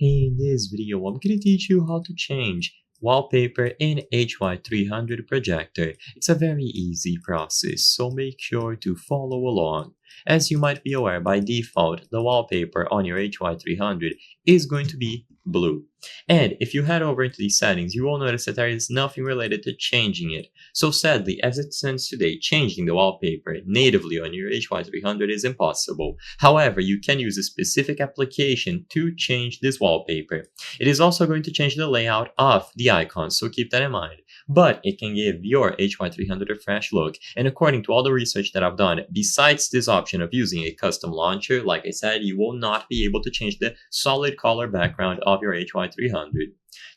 In this video, I'm going to teach you how to change wallpaper in HY300 Projector. It's a very easy process, so make sure to follow along. As you might be aware, by default, the wallpaper on your HY300 is going to be blue. And if you head over into these settings, you will notice that there is nothing related to changing it. So sadly, as it stands today, changing the wallpaper natively on your HY300 is impossible. However, you can use a specific application to change this wallpaper. It is also going to change the layout of the icons, so keep that in mind. But it can give your HY300 a fresh look. And according to all the research that I've done, besides this option of using a custom launcher, like I said, you will not be able to change the solid color background of your HY300.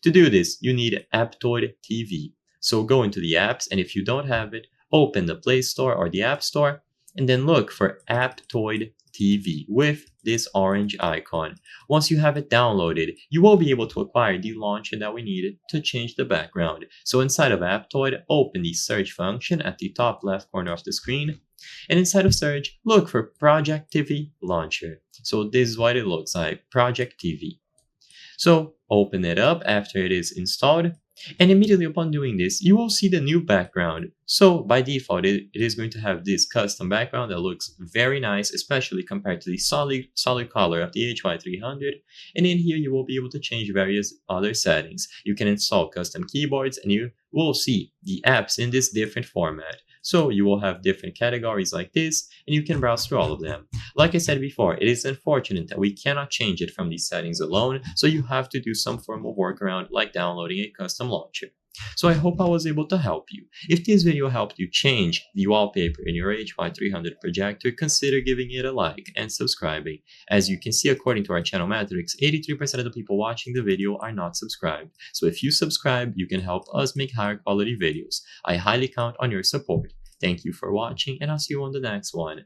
To do this, you need Aptoide TV. So go into the apps, and if you don't have it, open the Play Store or the App Store, and then look for Aptoide TV with this orange icon. Once you have it downloaded, you will be able to acquire the launcher that we needed to change the background. So inside of Aptoide, open the search function at the top left corner of the screen, and inside of search, look for Project TV Launcher. So this is what it looks like, Project TV. So open it up after it is installed, and immediately upon doing this, you will see the new background. So by default, it is going to have this custom background that looks very nice, especially compared to the solid color of the HY300. And in here, you will be able to change various other settings. You can install custom keyboards, and you will see the apps in this different format. So you will have different categories like this, and you can browse through all of them. Like I said before, it is unfortunate that we cannot change it from these settings alone, so you have to do some form of workaround like downloading a custom launcher. So I hope I was able to help you. If this video helped you change the wallpaper in your HY300 projector, consider giving it a like and subscribing. As you can see, according to our channel metrics, 83% of the people watching the video are not subscribed. So if you subscribe, you can help us make higher quality videos. I highly count on your support. Thank you for watching, and I'll see you on the next one.